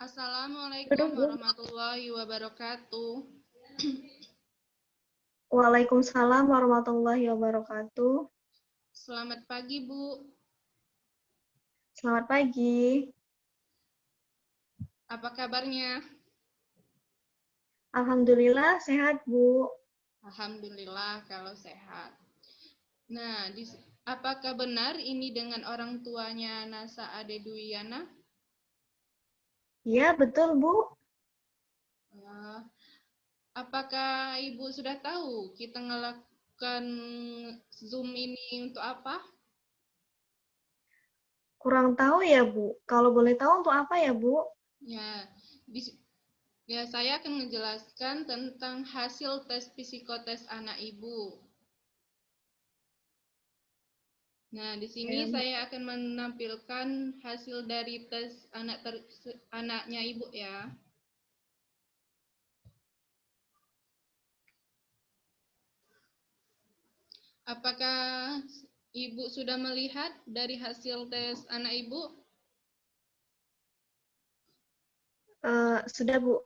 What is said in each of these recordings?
Assalamualaikum warahmatullahi wabarakatuh. Waalaikumsalam warahmatullahi wabarakatuh. Selamat pagi, Bu. Selamat pagi. Apa kabarnya? Alhamdulillah sehat, Bu. Alhamdulillah kalau sehat. Nah, apakah benar ini dengan orang tuanya Nasa Ade Dwiyana? Iya, betul, Bu. Apakah Ibu sudah tahu kita ngelakukan Zoom ini untuk apa? Kurang tahu ya, Bu. Kalau boleh tahu untuk apa ya, Bu? Saya akan menjelaskan tentang hasil tes psikotes anak Ibu. Nah, di sini saya akan menampilkan hasil dari tes anaknya Ibu ya. Apakah Ibu sudah melihat dari hasil tes anak Ibu? Sudah, Bu.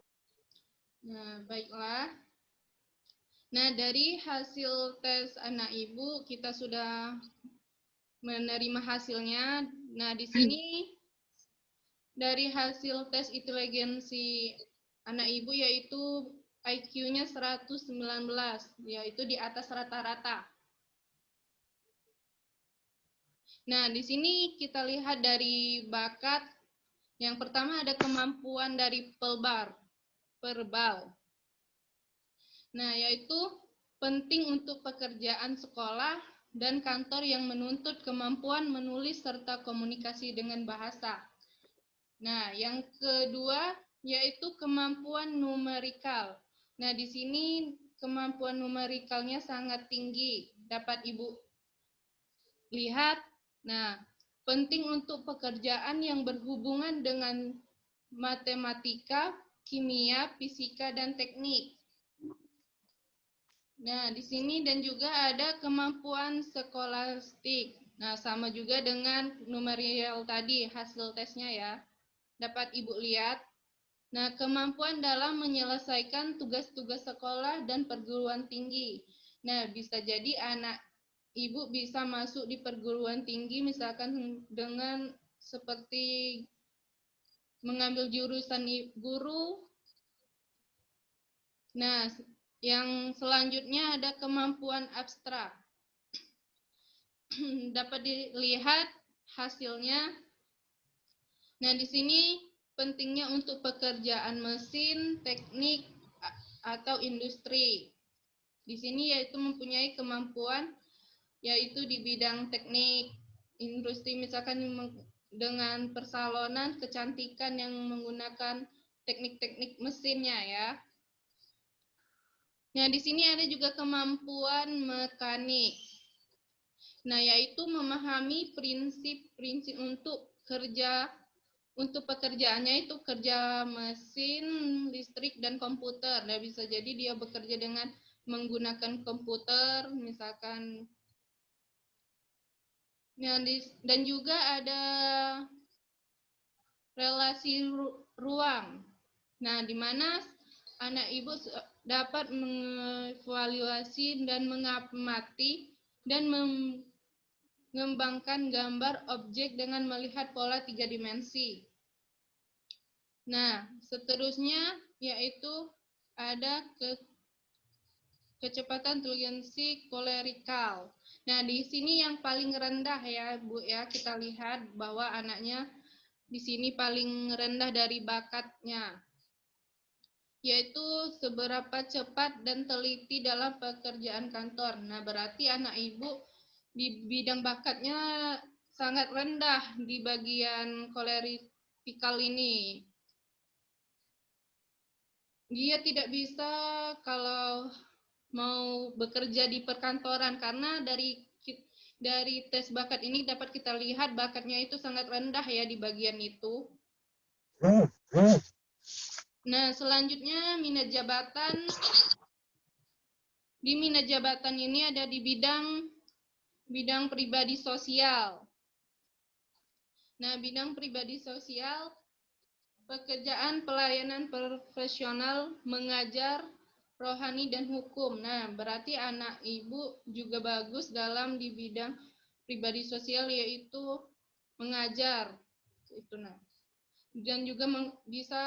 Nah, baiklah. Nah, dari hasil tes anak Ibu, kita sudah menerima hasilnya. Nah, di sini dari hasil tes inteligensi anak Ibu yaitu IQ-nya 119, yaitu di atas rata-rata. Nah, di sini kita lihat dari bakat. Yang pertama ada kemampuan dari verbal. Nah, yaitu penting untuk pekerjaan sekolah dan kantor yang menuntut kemampuan menulis serta komunikasi dengan bahasa. Nah, yang kedua yaitu kemampuan numerikal. Nah, di sini kemampuan numerikalnya sangat tinggi. Dapat Ibu lihat. Nah, penting untuk pekerjaan yang berhubungan dengan matematika, kimia, fisika, dan teknik. Nah, di sini dan juga ada kemampuan skolastik. Nah, sama juga dengan numerikal tadi hasil tesnya ya. Dapat Ibu lihat. Nah, kemampuan dalam menyelesaikan tugas-tugas sekolah dan perguruan tinggi. Nah, bisa jadi anak Ibu bisa masuk di perguruan tinggi misalkan dengan seperti mengambil jurusan guru. Nah, yang selanjutnya ada kemampuan abstrak. Dapat dilihat hasilnya. Nah, di sini pentingnya untuk pekerjaan mesin, teknik, atau industri. Di sini yaitu mempunyai kemampuan yaitu di bidang teknik industri, misalkan dengan persalonan, kecantikan yang menggunakan teknik-teknik mesinnya ya. Nah, di sini ada juga kemampuan mekanik. Nah, yaitu memahami prinsip-prinsip untuk pekerjaannya itu kerja mesin, listrik, dan komputer. Nah, bisa jadi dia bekerja dengan menggunakan komputer, misalkan. Nah, dan juga ada relasi ruang. Nah, di mana anak Ibu dapat mengevaluasi dan mengamati dan mengembangkan gambar objek dengan melihat pola 3 dimensi. Nah, seterusnya yaitu ada kecepatan inteligensi kolerikal. Nah, di sini yang paling rendah ya, Bu ya, kita lihat bahwa anaknya di sini paling rendah dari bakatnya, yaitu seberapa cepat dan teliti dalam pekerjaan kantor. Nah, berarti anak Ibu di bidang bakatnya sangat rendah di bagian kolerikal ini. Dia tidak bisa kalau mau bekerja di perkantoran karena dari tes bakat ini dapat kita lihat bakatnya itu sangat rendah ya di bagian itu. Nah, selanjutnya minat jabatan. Di minat jabatan ini ada di bidang pribadi sosial. Nah, bidang pribadi sosial pekerjaan pelayanan profesional, mengajar, rohani, dan hukum. Nah, berarti anak ibu juga bagus dalam di bidang pribadi sosial, yaitu mengajar. Itu nah. Dan juga bisa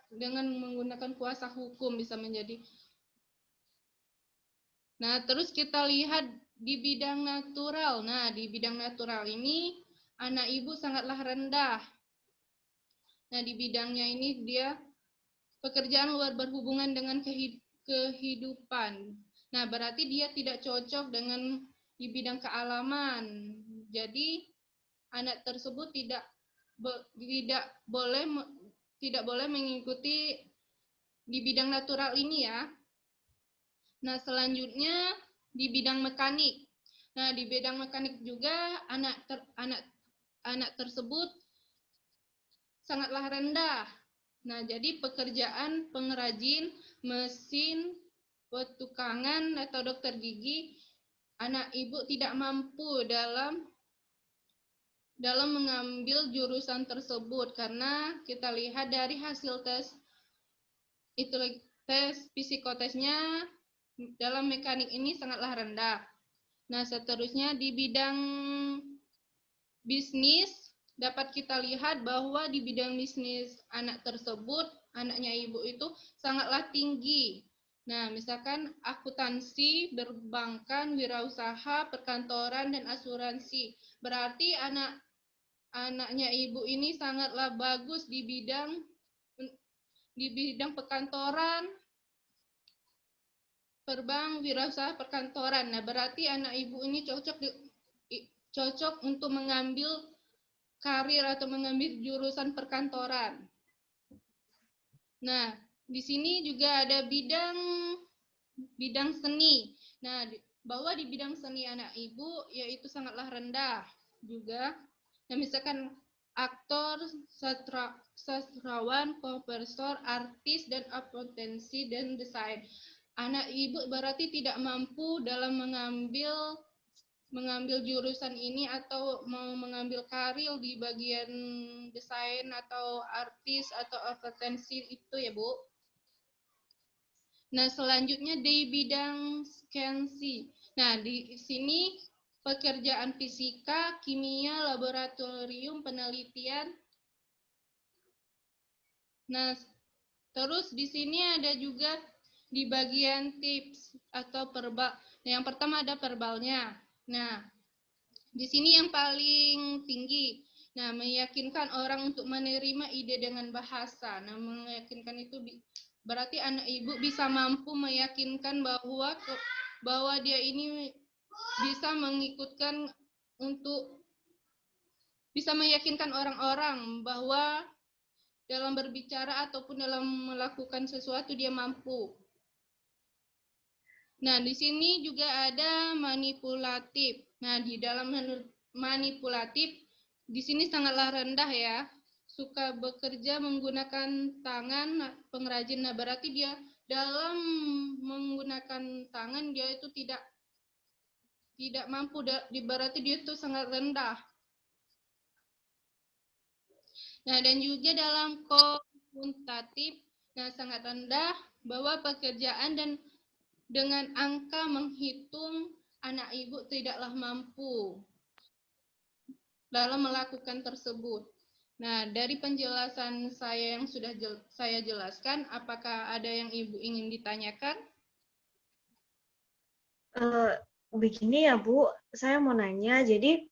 dengan menggunakan kuasa hukum bisa menjadi. Nah, terus kita lihat di bidang natural. Nah, di bidang natural ini anak ibu sangatlah rendah. Nah, di bidangnya ini dia pekerjaan luar berhubungan dengan kehidupan. Nah, berarti dia tidak cocok dengan di bidang kealaman. Jadi, anak tersebut tidak boleh mengikuti di bidang natural ini ya. Nah, selanjutnya di bidang mekanik. Nah, di bidang mekanik juga anak tersebut sangatlah rendah. Nah, jadi pekerjaan pengrajin mesin, petukangan atau dokter gigi, anak ibu tidak mampu dalam mengambil jurusan tersebut karena kita lihat dari hasil tes psikotesnya dalam mekanik ini sangatlah rendah. Nah, seterusnya di bidang bisnis dapat kita lihat bahwa di bidang bisnis anak tersebut, anaknya ibu itu sangatlah tinggi. Nah, misalkan akuntansi, perbankan, wirausaha, perkantoran, dan asuransi. Berarti anaknya ibu ini sangatlah bagus di bidang perkantoran, perbank, wirausaha, perkantoran. Nah, berarti anak ibu ini cocok untuk mengambil karir atau mengambil jurusan perkantoran. Nah, di sini juga ada bidang seni. Nah, bahwa di bidang seni anak ibu yaitu sangatlah rendah juga. Nah, misalkan aktor, sastrawan, komposer, artis, dan akuntansi dan desain. Anak ibu berarti tidak mampu dalam mengambil jurusan ini atau mau mengambil karir di bagian desain atau artis atau akuntansi itu ya, Bu. Nah, selanjutnya di bidang skensi. Nah, di sini pekerjaan fisika, kimia, laboratorium, penelitian. Nah, terus di sini ada juga di bagian tips atau perbal. Yang pertama ada perbalnya. Nah, di sini yang paling tinggi. Nah, meyakinkan orang untuk menerima ide dengan bahasa. Nah, meyakinkan itu berarti anak ibu bisa mampu meyakinkan bahwa dia ini bisa bisa meyakinkan orang-orang bahwa dalam berbicara ataupun dalam melakukan sesuatu dia mampu. Nah, di sini juga ada manipulatif. Nah, di dalam manipulatif di sini sangatlah rendah ya. Suka bekerja menggunakan tangan pengrajin. Nah, berarti dia dalam menggunakan tangan dia itu tidak mampu, berarti dia itu sangat rendah. Nah, dan juga dalam kuantitatif, nah sangat rendah bahwa pekerjaan dan dengan angka menghitung anak ibu tidaklah mampu dalam melakukan tersebut. Nah, dari penjelasan saya yang sudah saya jelaskan, apakah ada yang ibu ingin ditanyakan? Begini ya Bu, saya mau nanya, jadi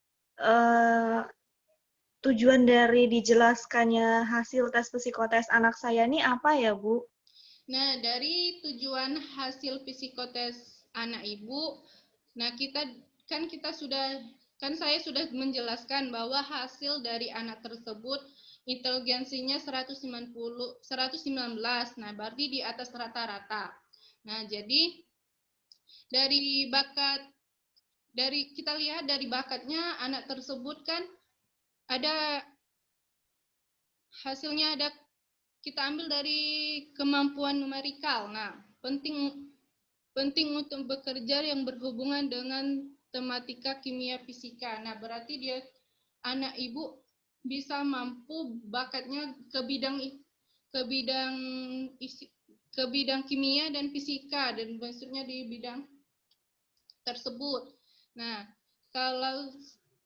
tujuan dari dijelaskannya hasil tes psikotes anak saya ini apa ya Bu? Nah, dari tujuan hasil psikotes anak ibu, nah saya sudah menjelaskan bahwa hasil dari anak tersebut inteligensinya 119. Nah, berarti di atas rata-rata. Nah, jadi kita lihat dari bakatnya anak tersebut kan ada hasilnya, kita ambil dari kemampuan numerikal. Nah, penting untuk bekerja yang berhubungan dengan tematika kimia fisika. Nah, berarti anak ibu bisa mampu bakatnya ke bidang ke bidang kimia dan fisika, dan maksudnya di bidang tersebut. Nah, kalau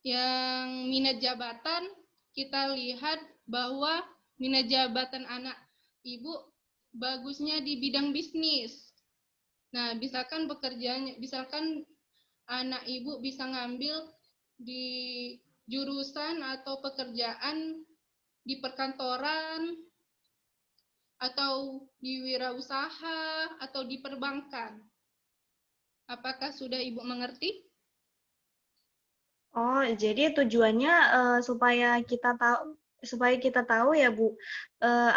yang minat jabatan, kita lihat bahwa minat jabatan anak ibu bagusnya di bidang bisnis. Nah, misalkan anak ibu bisa ngambil di jurusan atau pekerjaan di perkantoran atau di wirausaha atau di perbankan. Apakah sudah Ibu mengerti? Oh, jadi tujuannya supaya kita tahu ya Bu,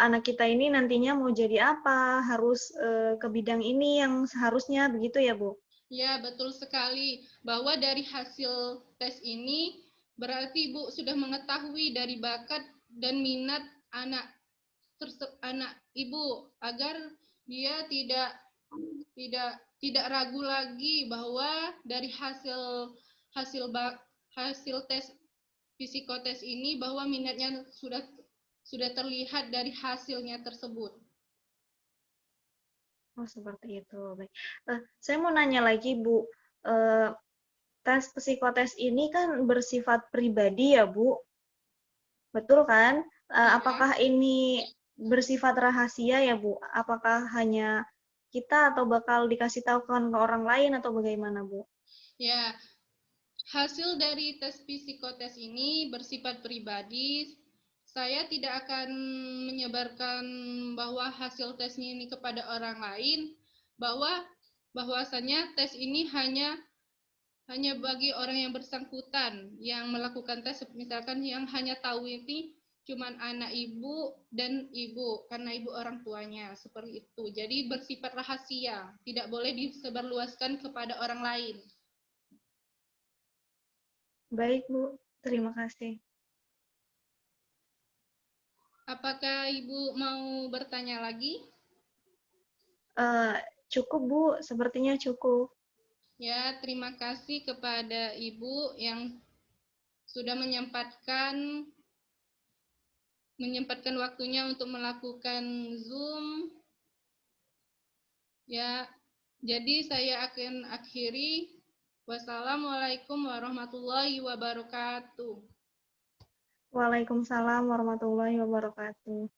anak kita ini nantinya mau jadi apa, harus ke bidang ini yang seharusnya begitu ya Bu? Ya, betul sekali. Bahwa dari hasil tes ini berarti Ibu sudah mengetahui dari bakat dan minat anak anak Ibu agar dia tidak ragu lagi bahwa dari hasil hasil tes psikotes ini bahwa minatnya sudah terlihat dari hasilnya tersebut. Oh, seperti itu. Baik. Saya mau nanya lagi Bu, eh, tes psikotes ini kan bersifat pribadi ya Bu, betul kan? Iya. Apakah ini bersifat rahasia ya Bu? Apakah hanya kita atau bakal dikasih tahu ke orang lain atau bagaimana Bu? Ya, hasil dari tes psikotes ini bersifat pribadi. Saya tidak akan menyebarkan bahwa hasil tesnya ini kepada orang lain, bahwasanya tes ini hanya bagi orang yang bersangkutan yang melakukan tes, misalkan yang hanya tahu ini cuman anak ibu dan ibu karena ibu orang tuanya, seperti itu. Jadi bersifat rahasia, tidak boleh disebarluaskan kepada orang lain. Baik Bu, terima kasih. Apakah Ibu mau bertanya lagi? Eh, Cukup Bu, sepertinya cukup. Ya, terima kasih kepada Ibu yang sudah menyempatkan waktunya untuk melakukan Zoom. Ya, jadi saya akan akhiri. Wassalamualaikum warahmatullahi wabarakatuh. Waalaikumsalam warahmatullahi wabarakatuh.